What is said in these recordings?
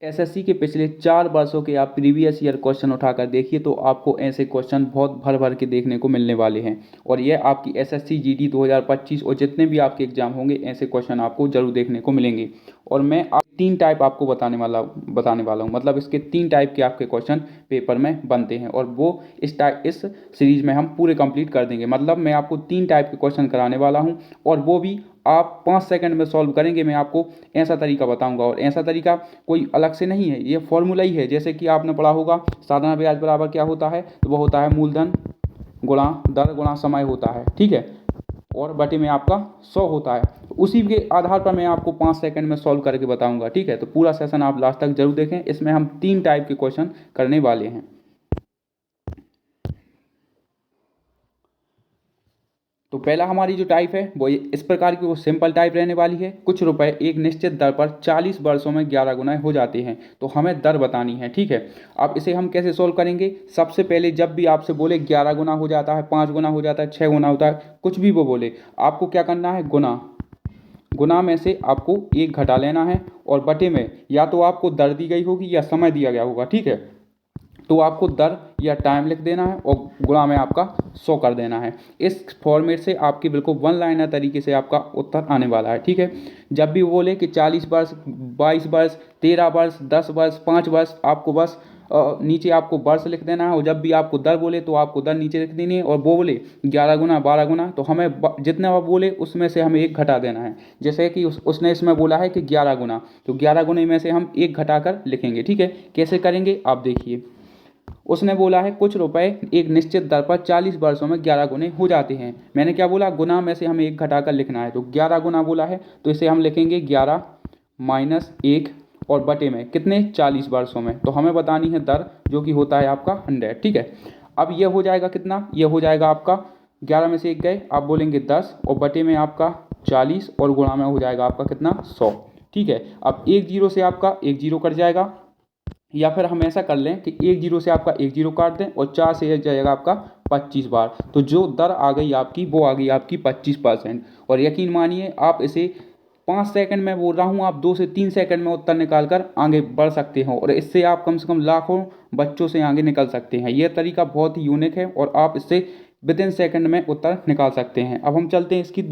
SSC के पिछले 4 वर्षों के आप प्रीवियस ईयर क्वेश्चन उठाकर देखिए तो आपको ऐसे क्वेश्चन बहुत भर भर के देखने को मिलने वाले हैं। और ये आपकी एसएससी जीडी 2025 और जितने भी आपके एग्जाम होंगे ऐसे क्वेश्चन आपको जरूर देखने को मिलेंगे। और मैं आप 3 टाइप आपको बताने वाला हूँ, मतलब इसके 3 टाइप के आपके क्वेश्चन पेपर में बनते हैं और वो इस सीरीज में हम पूरे कंप्लीट कर देंगे। मतलब मैं आपको 3 टाइप के क्वेश्चन कराने वाला हूँ और वो भी आप 5 सेकंड में सॉल्व करेंगे। मैं आपको ऐसा तरीका बताऊंगा और ऐसा तरीका कोई अलग से नहीं है, ये फॉर्मूला ही है। जैसे कि आपने पढ़ा होगा साधारण ब्याज बराबर क्या होता है, तो वो होता है मूलधन गुणा दर गुणा समय होता है, ठीक है, और बटे में आपका 100 होता है। तो उसी के आधार पर मैं आपको 5 सेकंड में सॉल्व करके बताऊंगा, ठीक है। तो पूरा सेशन आप लास्ट तक जरूर देखें, इसमें हम 3 टाइप के क्वेश्चन करने वाले हैं। तो पहला हमारी जो टाइप है वो इस प्रकार की, वो सिंपल टाइप रहने वाली है। कुछ रुपए एक निश्चित दर पर 40 वर्षों में 11 गुना हो जाते हैं, तो हमें दर बतानी है, ठीक है। अब इसे हम कैसे सोल्व करेंगे? सबसे पहले जब भी आपसे बोले 11 गुना हो जाता है, 5 गुना हो जाता है, 6 गुना होता है, कुछ भी वो बोले, आपको क्या करना है? गुना गुना में से आपको एक घटा लेना है और बटे में या तो आपको दर दी गई होगी या समय दिया गया होगा, ठीक है। तो आपको दर या टाइम लिख देना है और गुणा में आपका 100 कर देना है। इस फॉर्मेट से आपकी बिल्कुल वन लाइनर तरीके से आपका उत्तर आने वाला है, ठीक है। जब भी बोले कि 40 वर्ष, 22 वर्ष, 13 वर्ष, 10 वर्ष, 5 वर्ष, आपको बस नीचे आपको वर्ष लिख देना है। और जब भी आपको दर बोले तो आपको दर नीचे लिख देनी है। और वो बोले 11 गुना, 12 गुना, तो हमें जितने वो बोले उसमें से हमें एक घटा देना है। जैसे कि उसने इसमें बोला है कि 11 गुना, तो 11 गुने में से हम एक घटा कर लिखेंगे, ठीक है। कैसे करेंगे आप देखिए। उसने बोला है कुछ रुपए एक निश्चित दर पर 40 वर्षों में 11 गुने हो जाते हैं। मैंने क्या बोला? गुना में से हमें एक घटाकर लिखना है। तो 11 गुना बोला है तो इसे हम लिखेंगे 11 माइनस 1 और बटे में कितने? 40 वर्षों में। तो हमें बतानी है दर, जो कि होता है आपका 100, ठीक है। अब ये हो जाएगा कितना? ये हो जाएगा आपका 11 में से एक गए, आप बोलेंगे 10 और बटे में आपका 40 और गुणा में हो जाएगा आपका कितना? 100, ठीक है। अब एक जीरो से आपका एक जीरो कट जाएगा, या फिर हम ऐसा कर लें कि एक जीरो से आपका एक जीरो काट दें और 4 से एक जाएगा आपका 25 बार। तो जो दर आ गई आपकी वो आ गई आपकी 25%। और यकीन मानिए आप इसे 5 सेकंड में बोल रहा हूँ, आप 2 से 3 सेकंड में उत्तर निकाल कर आगे बढ़ सकते हो और इससे आप कम से कम लाखों बच्चों से आगे निकल सकते हैं। यह तरीका बहुत ही यूनिक है और आप इससे विद इन सेकेंड में उत्तर निकाल सकते हैं। अब हम चलते हैं इसकी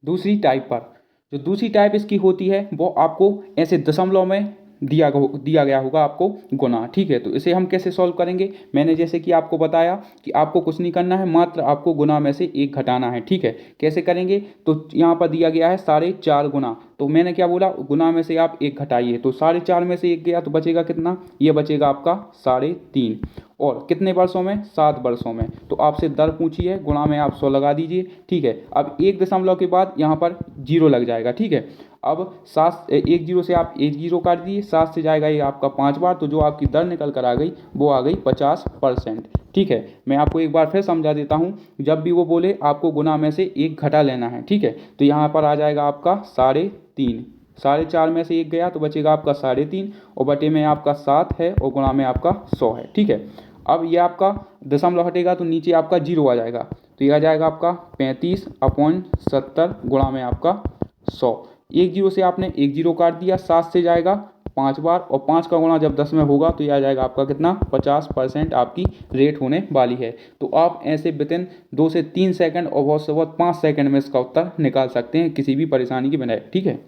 दूसरी टाइप पर। जो दूसरी टाइप इसकी होती है वो आपको ऐसे दशमलव में दिया गया होगा आपको गुना, ठीक है। तो इसे हम कैसे सॉल्व करेंगे? मैंने जैसे कि आपको बताया कि आपको कुछ नहीं करना है, मात्र आपको गुना में से एक घटाना है, ठीक है। कैसे करेंगे? तो यहाँ पर दिया गया है 4.5 गुना, तो मैंने क्या बोला? गुना में से आप एक घटाइए, तो 4.5 में से एक गया तो बचेगा कितना? ये बचेगा आपका 3.5। और कितने वर्षों में? 7 वर्षों में। तो आपसे दर पूछी है, गुणा में आप 100 लगा दीजिए, ठीक है। अब एक दशमलव के बाद यहाँ पर जीरो लग जाएगा, ठीक है। अब 7 एक जीरो से आप एक जीरो काट दिए, 7 से जाएगा ये आपका 5 बार, तो जो आपकी दर निकल कर आ गई वो आ गई 50%, ठीक है। मैं आपको एक बार फिर समझा देता हूँ। जब भी वो बोले आपको गुना में से एक घटा लेना है, ठीक है, तो यहाँ पर आ जाएगा आपका 3.5, 4.5 में से एक गया तो बचेगा आपका 3.5 और बटे में आपका 7 है और गुणा में आपका 100 है, ठीक है। अब ये आपका दशमलव हटेगा तो नीचे आपका जीरो आ जाएगा, तो ये आ जाएगा आपका 35/70 गुणा में आपका 100। एक जीरो से आपने एक जीरो काट दिया, 7 से जाएगा 5 बार और 5 का गुणा जब 10 में होगा तो ये आ जाएगा आपका कितना? 50% आपकी रेट होने वाली है। तो आप ऐसे विद इन 2 से 3 सेकंड और बहुत से बहुत 5 सेकंड में इसका उत्तर निकाल सकते हैं किसी भी परेशानी के बिना, ठीक है।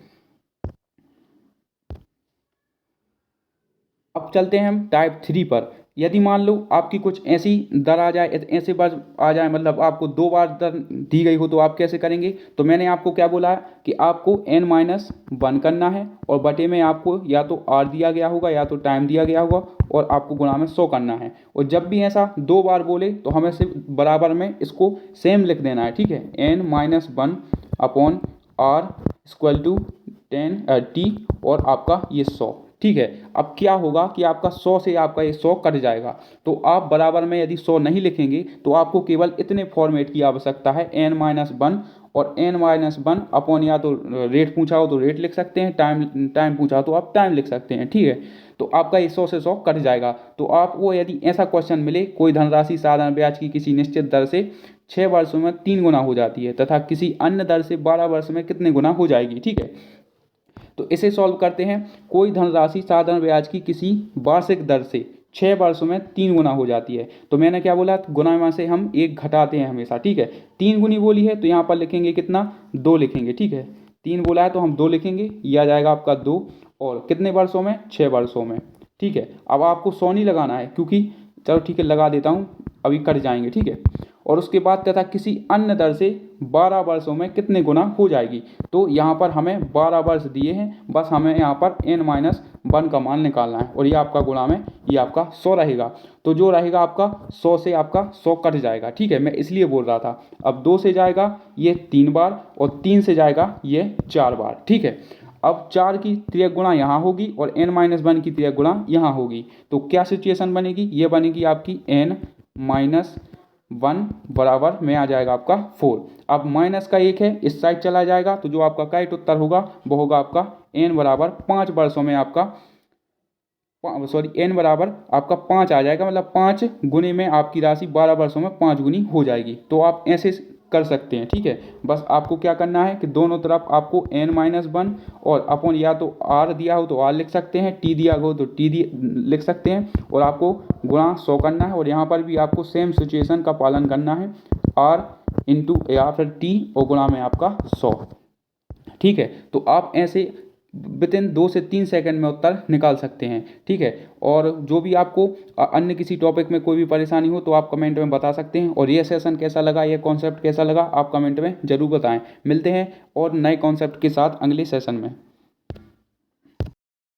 अब चलते हैं हम टाइप 3 पर। यदि मान लो आपकी कुछ ऐसी दर आ जाए, ऐसे बार आ जाए, मतलब आपको 2 बार दर दी गई हो, तो आप कैसे करेंगे? तो मैंने आपको क्या बोला है कि आपको n-1 करना है और बटे में आपको या तो r दिया गया होगा या तो टाइम दिया गया होगा और आपको गुणा में 100 करना है। और जब भी ऐसा 2 बार बोले तो हमें सिर्फ बराबर में इसको सेम लिख देना है, ठीक है। n-1/r=10t और आपका ये 100, ठीक है। अब क्या होगा कि आपका 100 से आपका ये 100 कट जाएगा, तो आप बराबर में यदि 100 नहीं लिखेंगे तो आपको केवल इतने फॉर्मेट की आवश्यकता है n-1 और n-1 अपॉन, या तो रेट पूछा हो तो रेट लिख सकते हैं, टाइम पूछा हो तो आप टाइम लिख सकते हैं, ठीक है। तो आपका ये 100 से 100 कट जाएगा। तो आपको यदि ऐसा क्वेश्चन मिले, कोई धनराशि साधारण ब्याज की किसी निश्चित दर से 6 वर्षों में 3 गुना हो जाती है तथा किसी अन्य दर से 12 वर्ष में कितने गुना हो जाएगी, ठीक है। तो इसे सॉल्व करते हैं। कोई धनराशि साधारण ब्याज की किसी वार्षिक दर से 6 वर्षों में 3 गुना हो जाती है। तो मैंने क्या बोला, गुना में से हम 1 घटाते हैं हमेशा, ठीक है। 3 गुनी बोली है तो यहाँ पर लिखेंगे कितना, 2 लिखेंगे, ठीक है। 3 बोला है तो हम 2 लिखेंगे, यह आ जाएगा आपका 2, और कितने वर्षों में, 6 वर्षों में, ठीक है। अब आपको 100 नहीं लगाना है, क्योंकि चलो ठीक है लगा देता हूँ, अभी कट जाएंगे, ठीक है। और उसके बाद तथा किसी अन्य दर से 12 वर्षों में कितने गुना हो जाएगी। तो यहाँ पर हमें 12 वर्ष दिए हैं, बस हमें यहाँ पर n-1 का मान निकालना है, और ये आपका गुणा में ये आपका 100 रहेगा। तो जो रहेगा आपका 100 से आपका 100 कट जाएगा, ठीक है। मैं इसलिए बोल रहा था। अब 2 से जाएगा ये 3 बार, और 3 से जाएगा ये 4 बार, ठीक है। अब 4 की तिर्यक गुणा यहाँ होगी और n-1 की तिर्यक गुणा यहाँ होगी। तो क्या सिचुएशन बनेगी, ये बनेगी आपकी n-1 बराबर में आ जाएगा आपका 4। अब माइनस का 1 है, इस साइड चला जाएगा, तो जो आपका करेक्ट उत्तर होगा वो होगा आपका n बराबर 5 वर्षों में आपका, सॉरी n बराबर आपका 5 आ जाएगा, मतलब 5 गुने में आपकी राशि 12 वर्षों में 5 गुनी हो जाएगी। तो आप ऐसे कर सकते हैं, ठीक है। बस आपको क्या करना है कि दोनों तरफ आपको n-1 और अपॉन, या तो r दिया हो तो r लिख सकते हैं, t दिया हो तो t लिख सकते हैं, और आपको गुणा 100 करना है। और यहाँ पर भी आपको सेम सिचुएशन का पालन करना है, r इंटू या फिर t और गुणा में आपका 100, ठीक है। तो आप ऐसे विदिन 2 से 3 सेकंड में उत्तर निकाल सकते हैं, ठीक है। और जो भी आपको अन्य किसी टॉपिक में कोई भी परेशानी हो तो आप कमेंट में बता सकते हैं। और ये सेशन कैसा लगा, ये कॉन्सेप्ट कैसा लगा, आप कमेंट में ज़रूर बताएं। मिलते हैं और नए कॉन्सेप्ट के साथ अगले सेशन में।